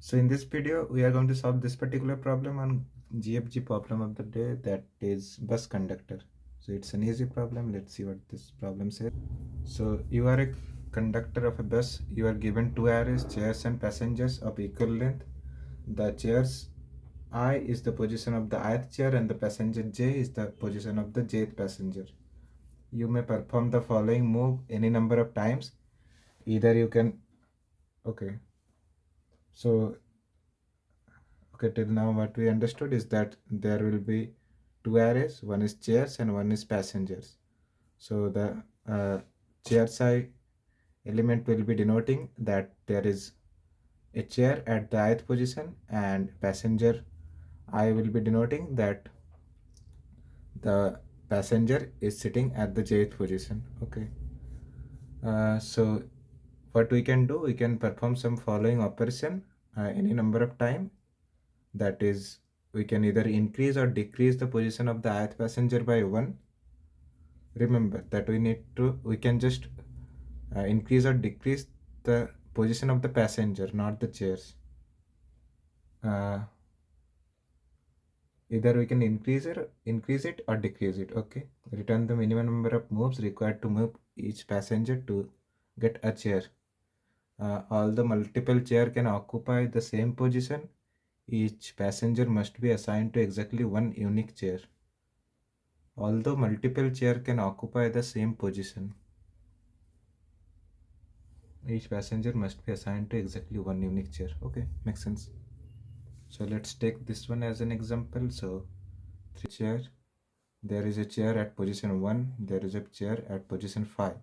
So in this video, we are going to solve this particular problem on GFG problem of the day, that is bus conductor. So it's an easy problem. Let's see what this problem says. So you are a conductor of a bus. You are given two arrays, chairs and passengers of equal length. The chairs I is the position of the ith chair and the passenger J is the position of the jth passenger. You may perform the following move any number of times. Either you can, okay. So okay, till now what we understood is that there will be two arrays, one is chairs and one is passengers. So the chair side element will be denoting that there is a chair at the ith position, and passenger I will be denoting that the passenger is sitting at the jth position. Okay. So what we can do, we can perform some following operation any number of time. That is, we can either increase or decrease the position of the ith passenger by 1. Remember that we can just increase or decrease the position of the passenger, not the chairs. Either we can increase it or decrease it. Okay, return the minimum number of moves required to move each passenger to get a chair. All the multiple chair can occupy the same position. Each passenger must be assigned to exactly one unique chair. Although multiple chair can occupy the same position, each passenger must be assigned to exactly one unique chair. Okay, makes sense. So let's take this one as an example. So three chair, there is a chair at position 1, there is a chair at position 5.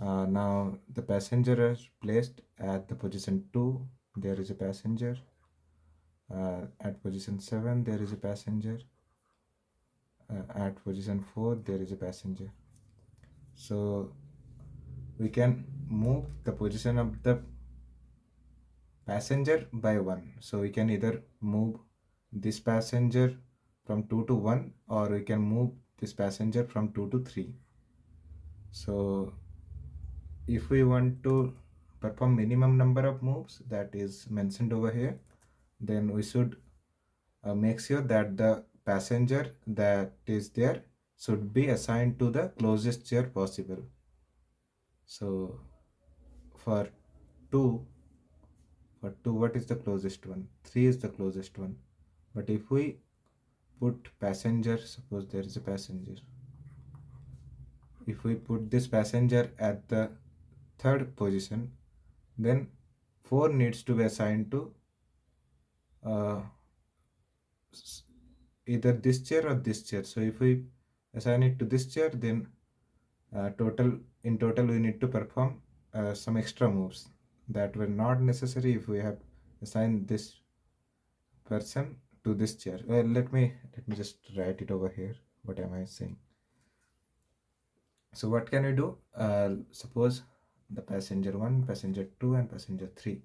Now the passenger is placed at the position 2, there is a passenger. At position 7 there is a passenger. At position 4 there is a passenger. So we can move the position of the passenger by 1. So we can either move this passenger from 2 to 1, or we can move this passenger from 2 to 3. So if we want to perform minimum number of moves that is mentioned over here, then we should make sure that the passenger that is there should be assigned to the closest chair possible. So for 2, what is the closest one? 3 is the closest one. But if we put passenger, suppose there is a passenger, if we put this passenger at the 3rd position, then 4 needs to be assigned to uh, either this chair or this chair. So if we assign it to this chair, then in total we need to perform some extra moves that were not necessary if we have assigned this person to this chair. Well, let me just write it over here. What am I saying? So what can we do? Suppose the passenger 1, passenger 2 and passenger 3,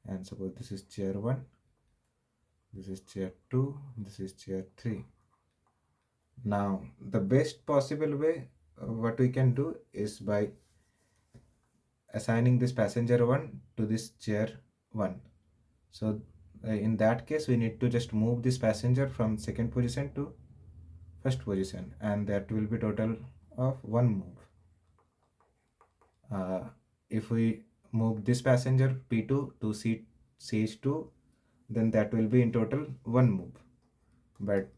and suppose this is chair 1, this is chair 2, this is chair 3. Now the best possible way what we can do is by assigning this passenger 1 to this chair 1. So in that case we need to just move this passenger from 2nd position to 1st position, and that will be total of 1 move. If we move this passenger P2 to CH2, then that will be in total 1 move. But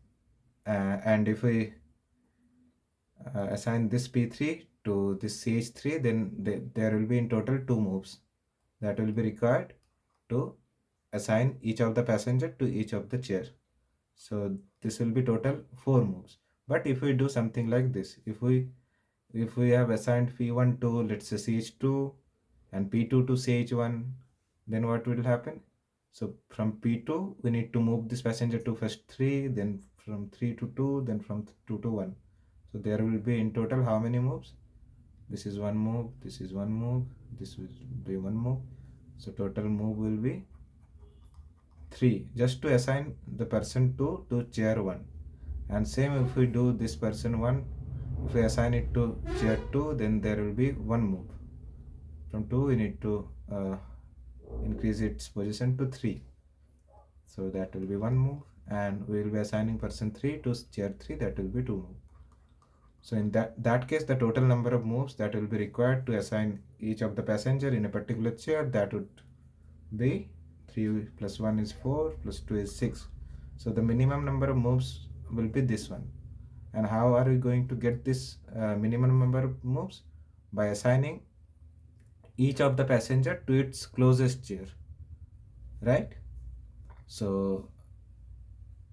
and if we assign this P3 to this CH3, then there will be in total 2 moves that will be required to assign each of the passenger to each of the chair. So this will be total 4 moves. But if we do something like this, if we have assigned P1 to, let's say, CH2 and P2 to CH1, then what will happen? So from P2 we need to move this passenger to first 3, then from 3 to 2, then from 2 to 1. So there will be in total how many moves? This is 1 move, this is 1 move, this will be 1 move. So total move will be 3, just to assign the person 2 to chair 1. And same if we do this person 1, if we assign it to chair 2, then there will be 1 move. From 2 we need to increase its position to 3. So that will be one move, and we will be assigning person 3 to chair 3, that will be 2 move. So in that case, the total number of moves that will be required to assign each of the passenger in a particular chair, that would be 3 plus 1 is 4 plus 2 is 6. So the minimum number of moves will be this one. And how are we going to get this minimum number of moves? By assigning each of the passenger to its closest chair, right? So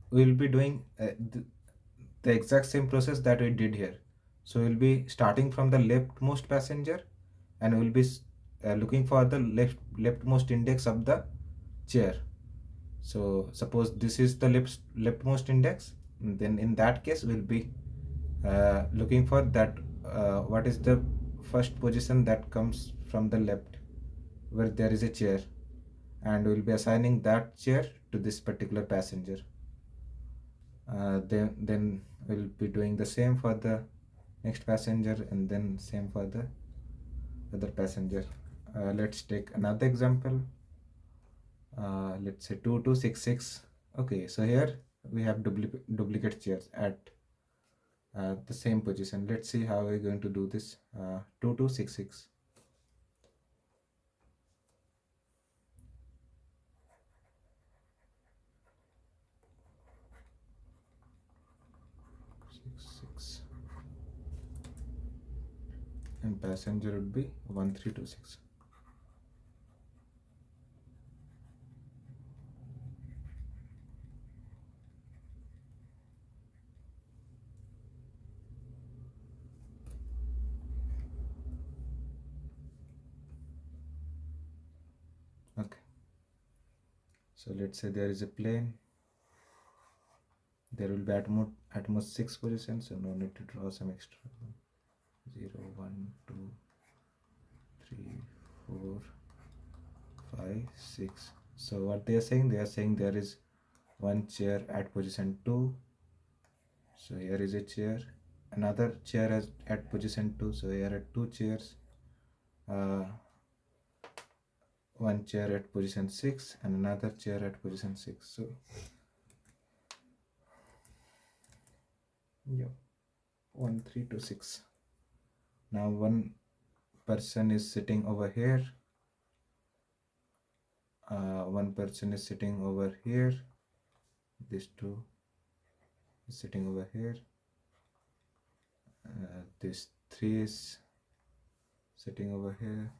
we'll be doing the exact same process that we did here. So we'll be starting from the leftmost passenger, and we'll be looking for the leftmost index of the chair. So suppose this is the leftmost index, then in that case we'll be looking for that what is the first position that comes from the left where there is a chair, and we'll be assigning that chair to this particular passenger. Then we'll be doing the same for the next passenger, and then same for the other passenger. Let's take another example. Let's say 2266. Okay, so here we have duplicate chairs at the same position. Let's see how we're going to do this. 2266. And passenger would be 1326. Okay, so let's say there is a plane. There will be at most 6 positions, so no need to draw some extra. 0, 1, 2, 3, 4, 5, 6. So what they are saying? They are saying there is one chair at position 2. So here is a chair. Another chair at position 2. So here are 2 chairs. One chair at position 6 and another chair at position 6. So yeah, 1, 3, 2, 6. Now one person is sitting over here. One person is sitting over here. These two is sitting over here. This 3 is sitting over here.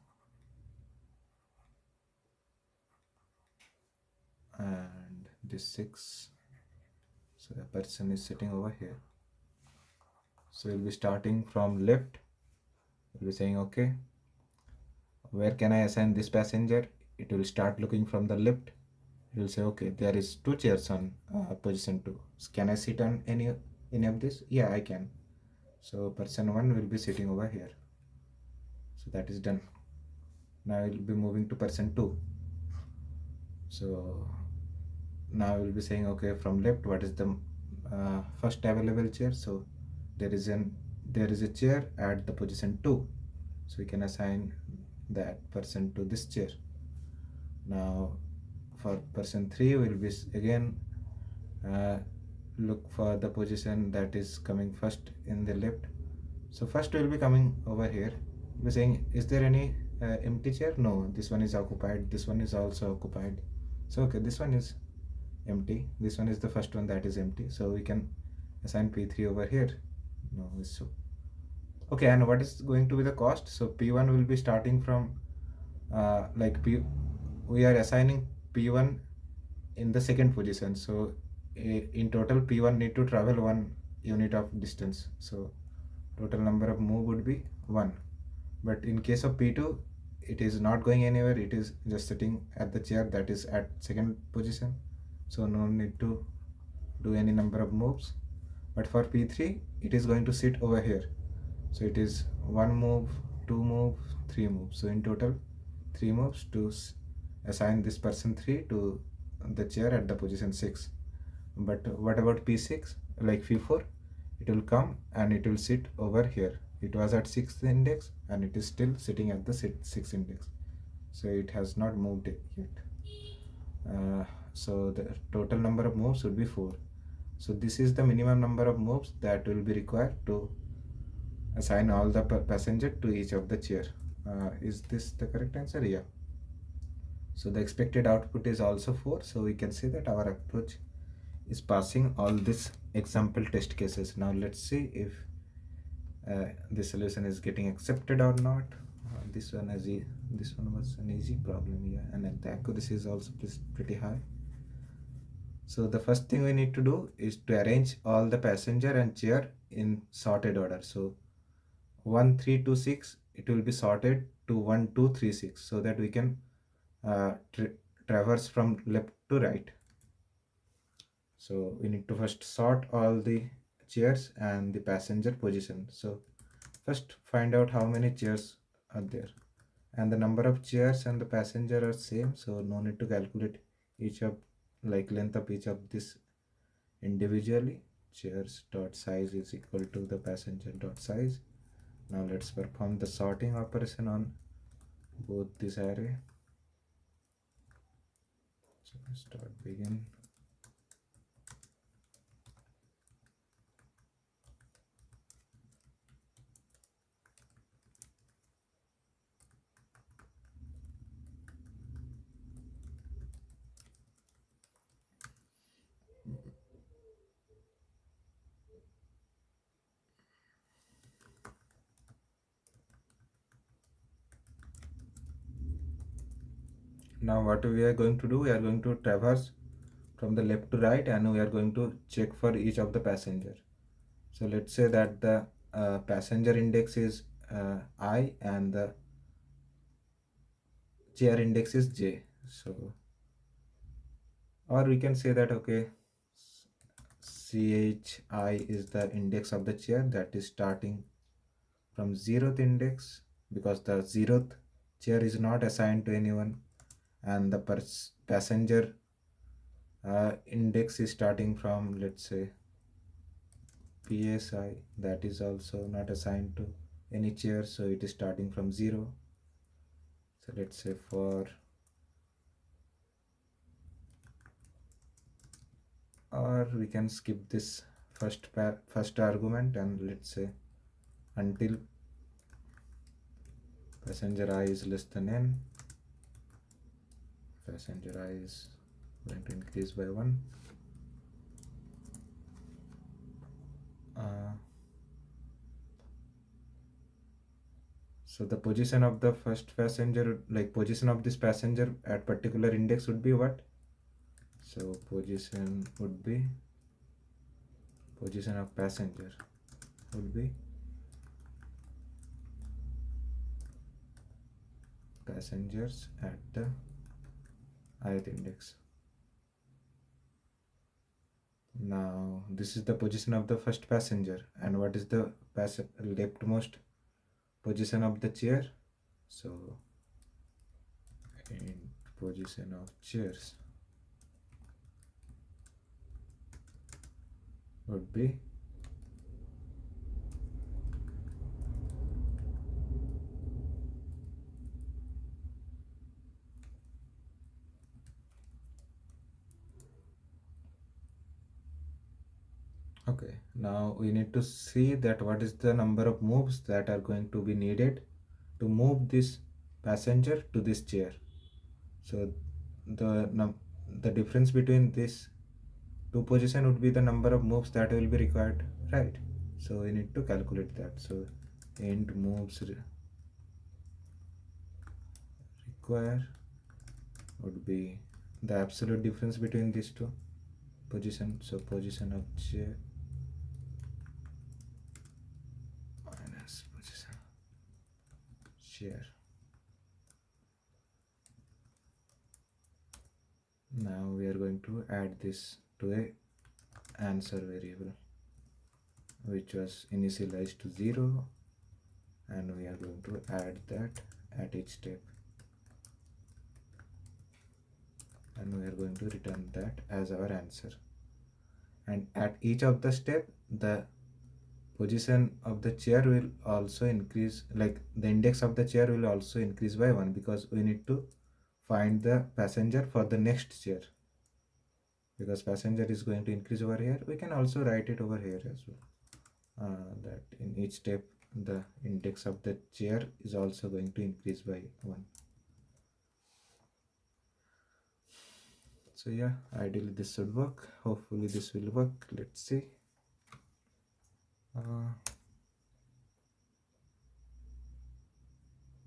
And this 6. So a person is sitting over here. So we'll be starting from left. We'll be saying, okay, where can I assign this passenger? It will start looking from the left. It will say, okay, there is 2 chairs on position 2. So can I sit on any of this? Yeah, I can. So person 1 will be sitting over here. So that is done. Now we'll be moving to person 2. So now we'll be saying, okay, from left, what is the first available chair? So there is a chair at the position 2. So we can assign that person to this chair. Now for person 3, we'll be again look for the position that is coming first in the left. So first we'll be coming over here. We're saying, is there any empty chair? No, this one is occupied. This one is also occupied. So okay, this one is empty. This one is the first one that is empty. So we can assign P3 over here. No, so okay, and what is going to be the cost? So P1 will be starting from we are assigning P1 in the second position. So in total P1 need to travel 1 unit of distance. So total number of move would be 1. But in case of P2, it is not going anywhere. It is just sitting at the chair that is at second position. So no need to do any number of moves. But for P3, it is going to sit over here. So it is 1 move, 2 move, 3 moves. So in total 3 moves to assign this person 3 to the chair at the position 6. But what about P6? Like P4, it will come and it will sit over here. It was at 6th index and it is still sitting at the 6th index. So it has not moved it yet. So the total number of moves would be 4. So this is the minimum number of moves that will be required to assign all the passenger to each of the chair. Is this the correct answer? Yeah. So the expected output is also 4. So we can say that our approach is passing all these example test cases. Now let's see if the solution is getting accepted or not. This one was an easy problem, yeah, and then the accuracy is also pretty high. So the first thing we need to do is to arrange all the passenger and chair in sorted order. So 1 3 2 6, it will be sorted to 1 2 3 6, so that we can uh, traverse from left to right. So we need to first sort all the chairs and the passenger position. So first find out how many chairs are there, and the number of chairs and the passenger are same, so no need to calculate each of like length of each of this individually. Chairs dot size is equal to the passenger dot size. Now let's perform the sorting operation on both this array. So start begin. Now what we are going to do, we are going to traverse from the left to right, and we are going to check for each of the passenger. So let's say that the passenger index is I and the chair index is J. So, or we can say that okay, CHI is the index of the chair, that is starting from 0th index, because the 0th chair is not assigned to anyone, and the passenger index is starting from, let's say, PSI, that is also not assigned to any chair, so it is starting from 0. So let's say for, or we can skip this first argument, and let's say until passenger I is less than n, passenger I is going to increase by 1. So the position of the first passenger, like position of this passenger at particular index would be what? So position would be, position of passenger would be passengers at the ith index. Now this is the position of the first passenger, and what is the leftmost position of the chair? So in position of chairs would be okay. Now we need to see that what is the number of moves that are going to be needed to move this passenger to this chair. So the difference between this two position would be the number of moves that will be required, right? So we need to calculate that. So int moves require would be the absolute difference between these two position. So position of chair minus position chair. Now we are going to add this to a answer variable, which was initialized to 0, and we are going to add that at each step, and we are going to return that as our answer. And at each of the step, the position of the chair will also increase, like the index of the chair will also increase by 1, because we need to find the passenger for the next chair. Because passenger is going to increase over here, we can also write it over here as well, that in each step the index of the chair is also going to increase by 1. So yeah, ideally this should work. Hopefully this will work. Let's see. uh,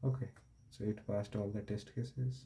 okay, so it passed all the test cases.